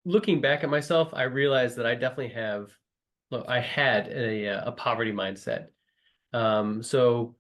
looking back at myself, I realized that I definitely I had a poverty mindset. So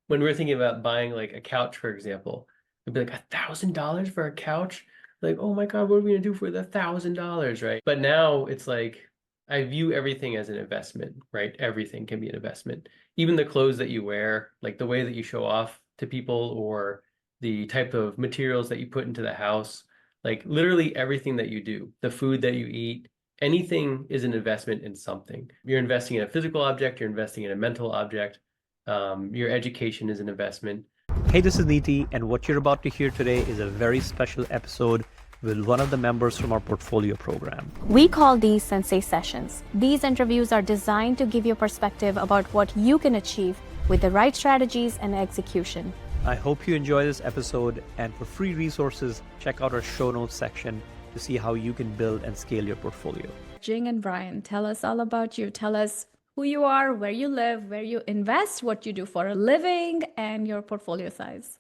when we were thinking about buying like a couch, for example, it'd be like $1,000 for a couch. Like, oh my God, what are we gonna do for the $1,000, right? But now it's like I view everything as an investment, right? Everything can be an investment. Even the clothes that you wear, like the way that you show off to people or the type of materials that you put into the house, like literally everything that you do, the food that you eat, anything is an investment in something. You're investing in a physical object, you're investing in a mental object. Your education is an investment. Hey, this is Niti, and what you're about to hear today is a very special episode with one of the members from our portfolio program. We call these Sensei Sessions. These interviews are designed to give you perspective about what you can achieve with the right strategies and execution. I hope you enjoy this episode, and for free resources, check out our show notes section to see how you can build and scale your portfolio. Jing and Brian, tell us all about you. Tell us who you are, where you live, where you invest, what you do for a living, and your portfolio size.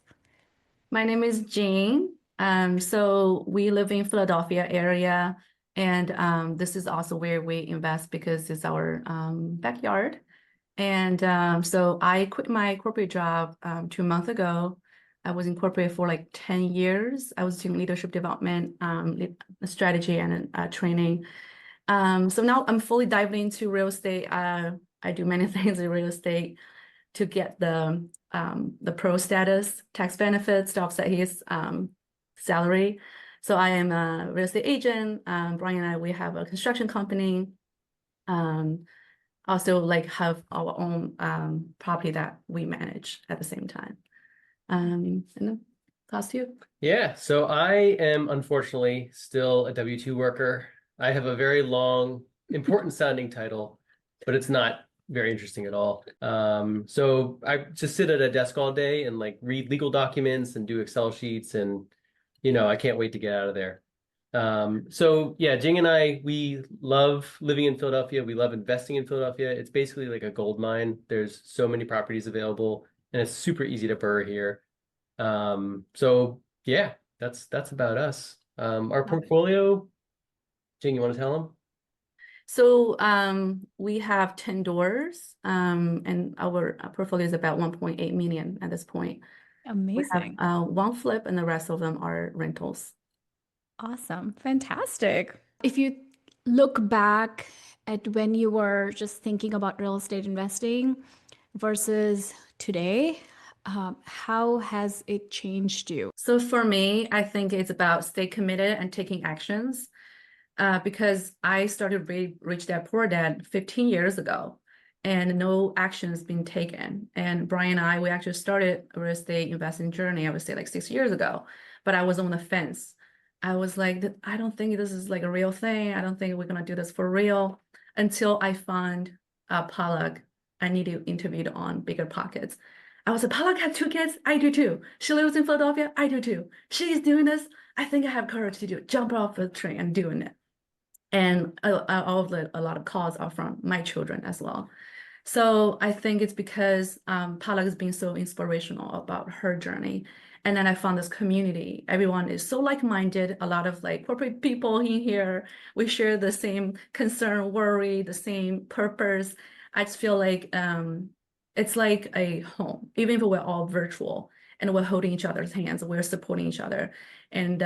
My name is Jing. So we live in Philadelphia area, and this is also where we invest because it's our backyard. And so I quit my corporate job 2 months ago. I was incorporated for like 10 years. I was doing leadership development, strategy, and training. So now I'm fully dived into real estate. I do many things in real estate to get the pro status, tax benefits to offset his salary. So I am a real estate agent. Brian and I, we have a construction company. Also like have our own property that we manage at the same time. And then toss to you. Yeah, so I am unfortunately still a W-2 worker. I have a very long, important sounding title, but it's not very interesting at all. So I just sit at a desk all day and like read legal documents and do Excel sheets, and I can't wait to get out of there. So yeah, Jing and I, we love living in Philadelphia. We love investing in Philadelphia. It's basically like a gold mine. There's so many properties available, and it's super easy to burr here. So yeah, that's about us. Our portfolio, Jing, you want to tell them? So we have 10 doors, and our portfolio is about 1.8 million at this point. Amazing. We have one flip, and the rest of them are rentals. Awesome. Fantastic. If you look back at when you were just thinking about real estate investing versus today, how has it changed you? So for me, I think it's about stay committed and taking actions. Because I started Rich Dad Poor Dad 15 years ago, and no actions being taken. And Brian and I, we actually started a real estate investing journey, I would say like 6 years ago, but I was on the fence. I was like, I don't think this is like a real thing. I don't think we're gonna do this for real, until I found Palak and Niti interviewed on Bigger Pockets. I was like, Palak had 2 kids. I do too. She lives in Philadelphia. I do too. She's doing this. I think I have courage to do it. Jump off the train and doing it. And a lot of calls are from my children as well. So I think it's because Palak has been so inspirational about her journey. And then I found this community. Everyone is so like-minded, a lot of like corporate people in here. We share the same concern, worry, the same purpose. I just feel like it's like a home, even if we're all virtual and we're holding each other's hands, we're supporting each other. And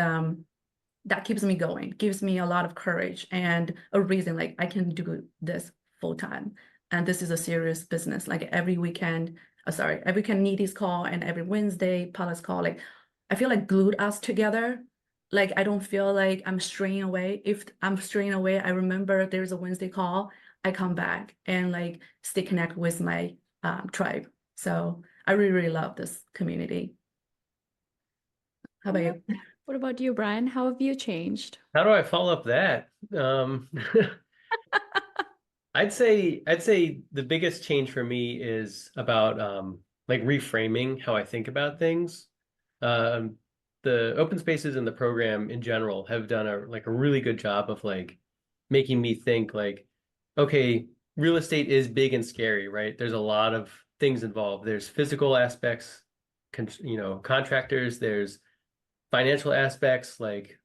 that keeps me going, gives me a lot of courage and a reason like I can do this full time. And this is a serious business. Like every weekend Niti's call, and every Wednesday Palak's call, like I feel like glued us together. Like I don't feel like I'm straying away. If I'm straying away, I remember there's a Wednesday call, I come back and like stay connected with my tribe. So I really, really love this community. How about you? What about you, Brian? How have you changed? How do I follow up that? I'd say the biggest change for me is about like reframing how I think about things. The open spaces in the program in general have done a really good job of like making me think like, okay, real estate is big and scary, right? There's a lot of things involved. There's physical aspects, contractors, there's financial aspects like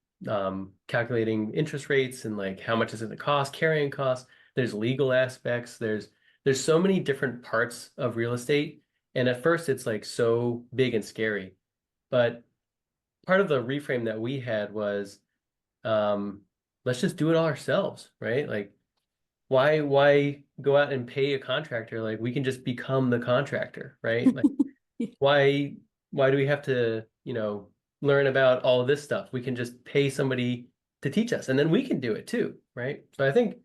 calculating interest rates and like how much is it the cost, carrying costs. There's legal aspects. There's so many different parts of real estate. And at first it's like so big and scary. But part of the reframe that we had was let's just do it all ourselves, right? Like why go out and pay a contractor? Like we can just become the contractor, right? Like why do we have to, learn about all of this stuff? We can just pay somebody to teach us and then we can do it too, right? So I think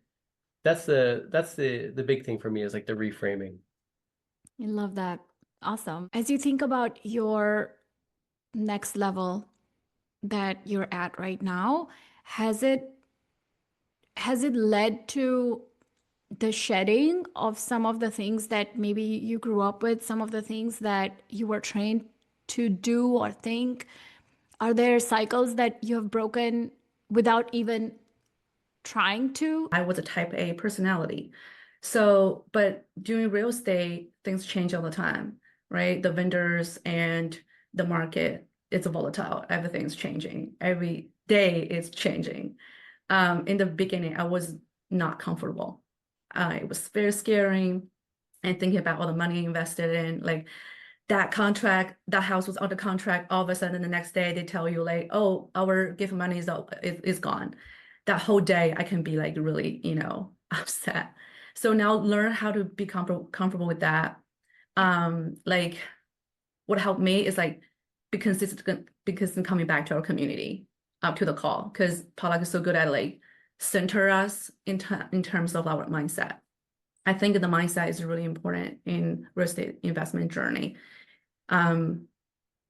that's the big thing for me is like the reframing. I love that. Awesome. As you think about your next level that you're at right now, has it led to the shedding of some of the things that maybe you grew up with, some of the things that you were trained to do or think? Are there cycles that you have broken without even trying to? I was a type A personality. So, but doing real estate, things change all the time, right? The vendors and the market, it's volatile. Everything's changing. Every day it's changing. In the beginning, I was not comfortable. It was very scary. And thinking about all the money invested in, like that contract, that house was under contract. All of a sudden, the next day they tell you like, "Oh, our gift money is gone." That whole day, I can be like really, upset. So now learn how to be comfortable with that. Like what helped me is like be consistent because coming back to our community, up to the call, because Palak is so good at like center us in terms of our mindset. I think the mindset is really important in real estate investment journey.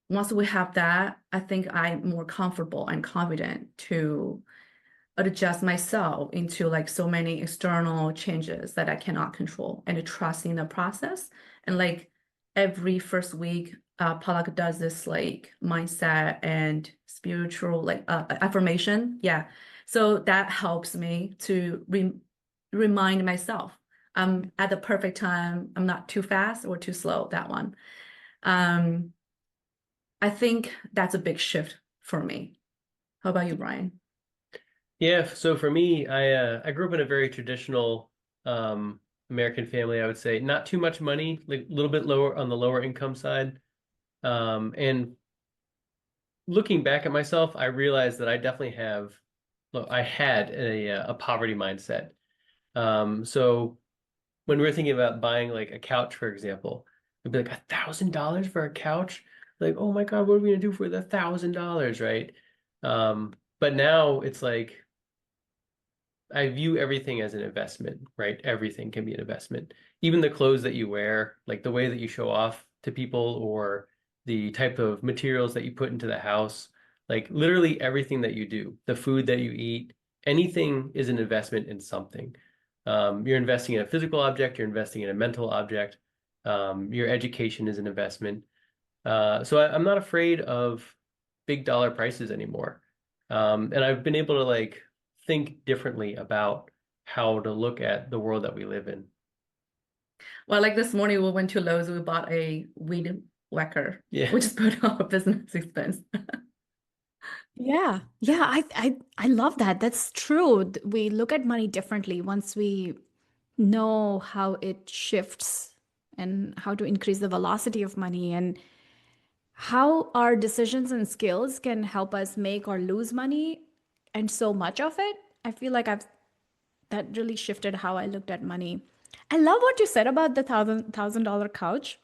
Once we have that, I think I'm more comfortable and confident to adjust myself into like so many external changes that I cannot control and trusting the process. And like every first week, Palak does this like mindset and spiritual like affirmation. Yeah. So that helps me to remind myself I'm at the perfect time. I'm not too fast or too slow, that one. I think that's a big shift for me. How about you, Brian? Yeah, so for me, I grew up in a very traditional American family, I would say. Not too much money, like a little bit lower on the lower income side. And looking back at myself, I realized that I definitely I had a poverty mindset. So when we were thinking about buying like a couch, for example, it'd be like $1,000 for a couch. Like, oh my God, what are we gonna do for the $1,000, right? But now it's like I view everything as an investment, right? Everything can be an investment. Even the clothes that you wear, like the way that you show off to people or the type of materials that you put into the house, like literally everything that you do, the food that you eat, anything is an investment in something. You're investing in a physical object, you're investing in a mental object. Your education is an investment. So I'm not afraid of big dollar prices anymore. And I've been able to like think differently about how to look at the world that we live in. Well, like this morning we went to Lowe's, we bought a weed whacker, Yeah. which is part of our business expense. Yeah. Yeah, I love that. That's true. We look at money differently once we know how it shifts and how to increase the velocity of money and how our decisions and skills can help us make or lose money and so much of it. I feel like that really shifted how I looked at money. I love what you said about the $1,000 couch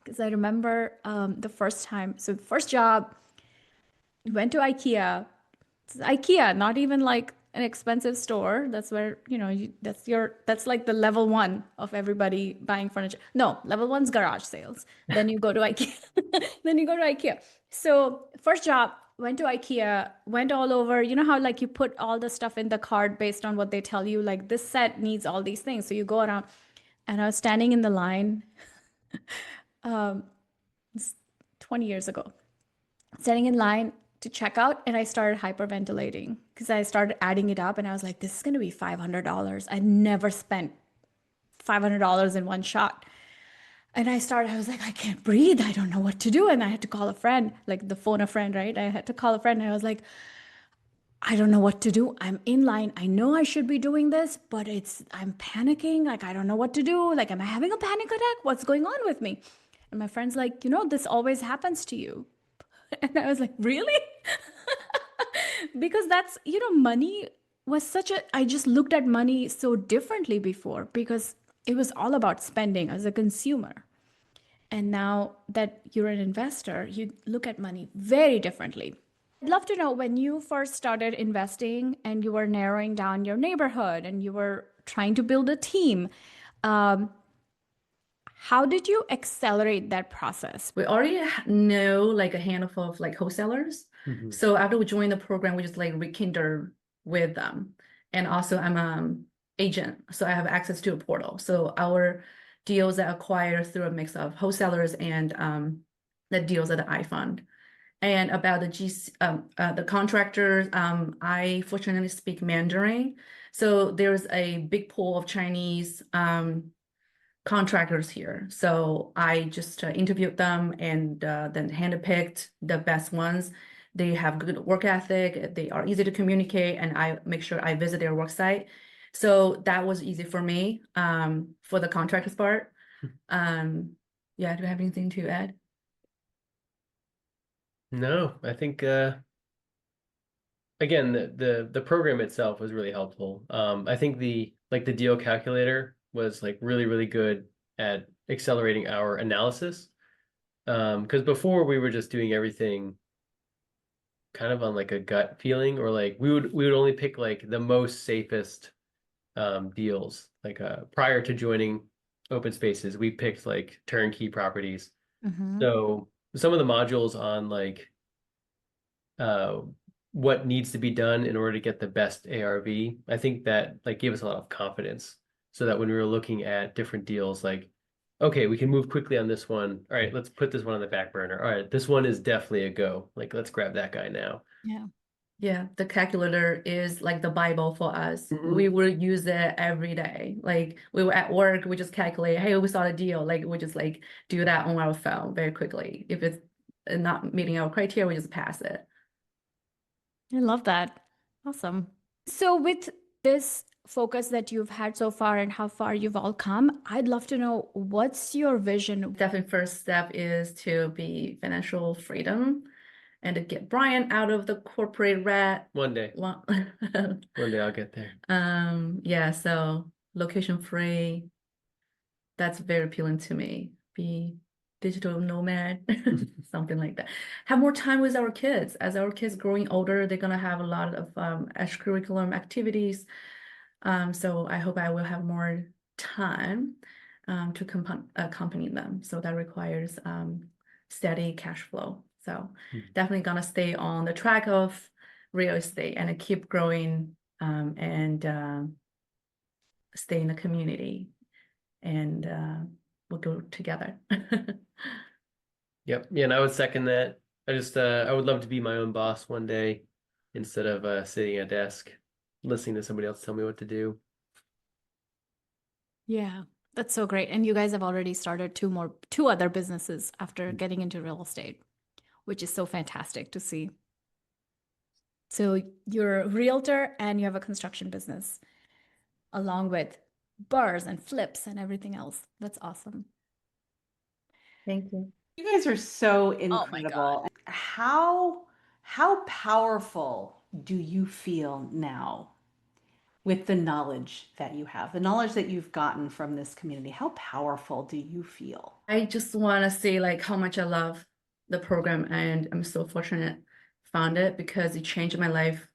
because I remember the first time. So the first job, went to IKEA. It's IKEA, not even like an expensive store. That's where, that's like the level one of everybody buying furniture. No, level one's garage sales. Then you go to IKEA. Then you go to IKEA. So first job, went to IKEA, went all over. You know how like you put all the stuff in the cart based on what they tell you, like this set needs all these things. So you go around and I was standing in the line 20 years ago, standing in line to check out, and I started hyperventilating because I started adding it up and I was like, this is going to be $500. I never spent $500 in one shot. And I was like, I can't breathe. I don't know what to do. And I had to call a friend, like the phone a friend, right? I had to call a friend and I was like, I don't know what to do. I'm in line. I know I should be doing this, but I'm panicking. Like, I don't know what to do. Like, am I having a panic attack? What's going on with me? And my friend's like, this always happens to you. And I was like, really? Because money was I just looked at money so differently before because it was all about spending as a consumer. And now that you're an investor, you look at money very differently. I'd love to know when you first started investing and you were narrowing down your neighborhood and you were trying to build a team. Um, how did you accelerate that process? We already know like a handful of like wholesalers. Mhm. So after we joined the program, we just like rekindle with them. And also I'm agent, so I have access to a portal. So our deals are acquired through a mix of wholesalers and the deals that I fund. And about the contractors, I fortunately speak Mandarin. So there's a big pool of Chinese contractors here. So I just interviewed them and then handpicked the best ones. They have good work ethic, they are easy to communicate, and I make sure I visit their work site. So that was easy for me for the contractors part. Yeah, do you have anything to add? No, I think again the program itself was really helpful. I think the deal calculator was like really good at accelerating our analysis. Because before we were just doing everything kind of on like a gut feeling, or like we would only pick like the most safest deals. Like prior to joining Open Spaces, we picked like turnkey properties. Mm-hmm. So some of the modules on like uh what needs to be done in order to get the best ARV, I think that like gave us a lot of confidence so that when we were looking at different deals, like, okay, we can move quickly on this one. All right, let's put this one on the back burner. All right, this one is definitely a go. Like, let's grab that guy now. Yeah. Yeah, the calculator is like the Bible for us. Mhm. We will use it every day. Like we were at work, we just calculate, hey, we saw a deal. Like we just like do that on our phone very quickly. If it's not meeting our criteria, we just pass it. I love that. Awesome. So, with this focus that you've had so far and how far you've all come, I'd love to know what's your vision? Definitely first step is to be financial freedom and to get Brian out of the corporate rat. One day, Well, one day I'll get there. yeah, so location free, that's very appealing to me. Be digital nomad, something like that. Have more time with our kids. As our kids growing older, they're gonna have a lot of extracurricular activities. So I hope I will have more time to accompany them. So that requires steady cash flow. So definitely gonna stay on the track of real estate and keep growing and stay in the community, and we'll go together. Yep. Yeah, and I would second that. I would love to be my own boss one day instead of sitting at a desk listening to somebody else tell me what to do. Yeah, that's so great. And you guys have already started two other businesses after getting into real estate, which is so fantastic to see. So you're a realtor and you have a construction business along with bars and flips and everything else. That's awesome. Thank you. You guys are so Oh my God. incredible. How powerful do you feel now with the knowledge that you have, the knowledge that you've gotten from this community? How powerful do you feel? I just want to say like how much I love the program, and I'm so fortunate found it because it changed my life.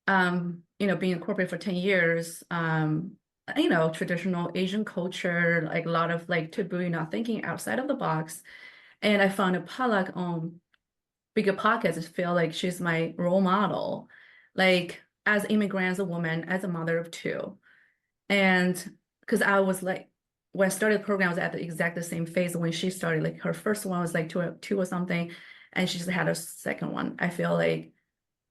Being in corporate for 10 years, traditional Asian culture, like a lot of like taboo, not thinking outside of the box. And I found a Palak on Bigger Pockets. I feel like she's my role model, like as immigrants, a woman, as a mother of two. And because I was like, when I started the program, I was at the exact same phase when she started. Like her first one was like two or something, and she just had her second one. I feel like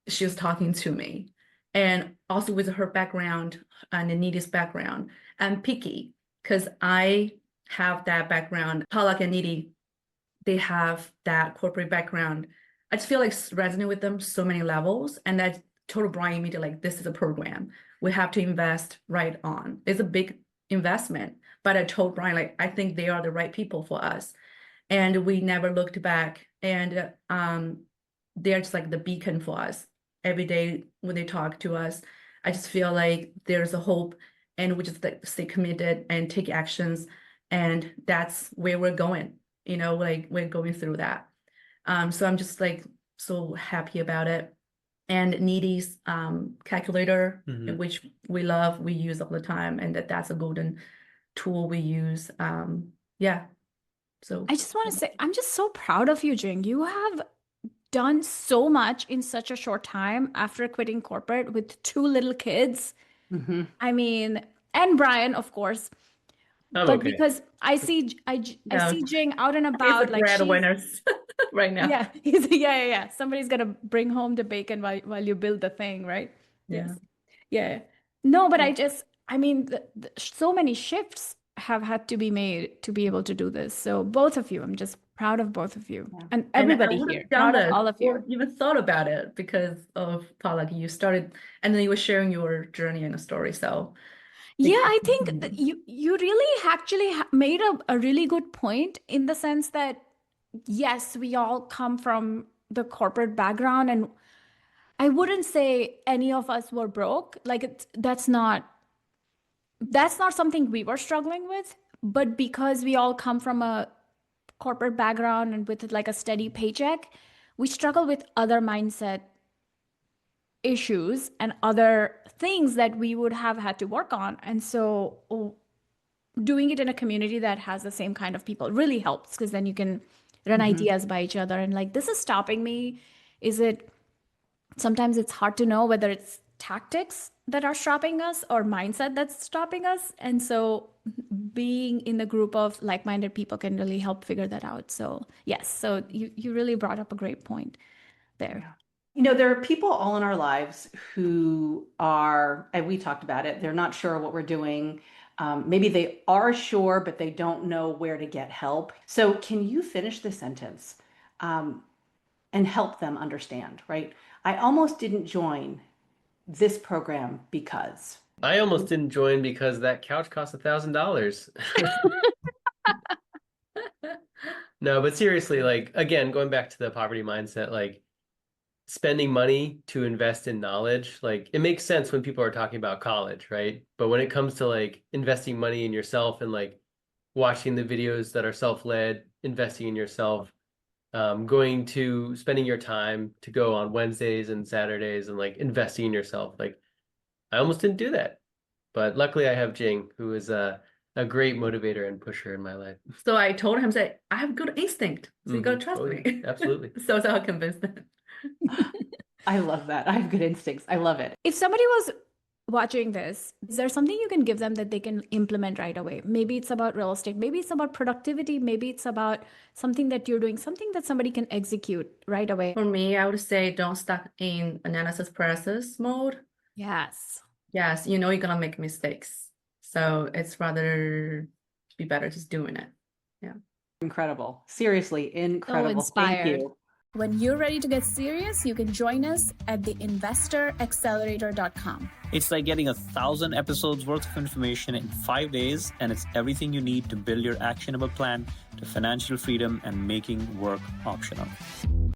she was talking to me. And also with her background and Niti's background, I'm picky because I have that background. Palak and Niti, they have that corporate background. I just feel like resonate with them so many levels, and that told Brian immediately, like, this is a program we have to invest right on. It's a big investment, but I told Brian, like, I think they are the right people for us. And we never looked back. And they're just like the beacon for us. Every day when they talk to us, I just feel like there's a hope, and we just like stay committed and take actions. And that's where we're going, like we're going through that. So I'm just like so happy about it. And Niti's calculator, which we love, we use all the time, and that's a golden tool we use. Yeah. So I just want to say, I'm just so proud of you, Jing. You have done so much in such a short time after quitting corporate with 2 little kids. Mm-hmm. I mean, and Brian, of course. I'm But okay. because I see Jing out and he's about, the like breadwinners right now. yeah, yeah. Somebody's gonna bring home the bacon while you build the thing, right? Yeah. Yeah. No, but I mean, so many shifts have had to be made to be able to do this. So both of you, I'm just proud of both of you, and everybody I would've here, done proud of this all of or you. even thought about it because of Palak. You started, and then you were sharing your journey and a story. So Yeah, I think that you really actually made a really good point in the sense that yes, we all come from the corporate background, and I wouldn't say any of us were broke. Like that's not something we were struggling with, but because we all come from a corporate background and with like a steady paycheck, we struggle with other mindset issues and other things that we would have had to work on. And so doing it in a community that has the same kind of people really helps, because then you can run ideas by each other and like, this is stopping me. Is it sometimes it's hard to know whether it's tactics that are stopping us or mindset that's stopping us. And so being in a group of like-minded people can really help figure that out. So yes, so you really brought up a great point there. There are people all in our lives who are, and we talked about it, they're not sure what we're doing. Maybe they are sure, but they don't know where to get help. So can you finish the sentence and help them understand, right? I almost didn't join this program because. I almost didn't join because that couch cost $1,000. No, but seriously, like, again, going back to the poverty mindset, like spending money to invest in knowledge, like it makes sense when people are talking about college, right? But when it comes to like investing money in yourself and like watching the videos that are self-led, investing in yourself, spending your time to go on Wednesdays and Saturdays and like investing in yourself, like I almost didn't do that. But luckily I have Jing, who is a great motivator and pusher in my life. So I told him, say, I have good instinct. So you gotta trust me. Absolutely. So that's how I convinced them. I love that. I have good instincts. I love it. If somebody was watching this, is there something you can give them that they can implement right away? Maybe it's about real estate, maybe it's about productivity, maybe it's about something that you're doing, something that somebody can execute right away. For me, I would say don't stuck in analysis paralysis mode. Yes. Yes, you're gonna make mistakes. So it's rather be better just doing it. Yeah. Incredible. Seriously, incredible. So inspired. Thank you. When you're ready to get serious, you can join us at theinvestoraccelerator.com. It's like getting 1,000 episodes worth of information in 5 days, and it's everything you need to build your actionable plan to financial freedom and making work optional.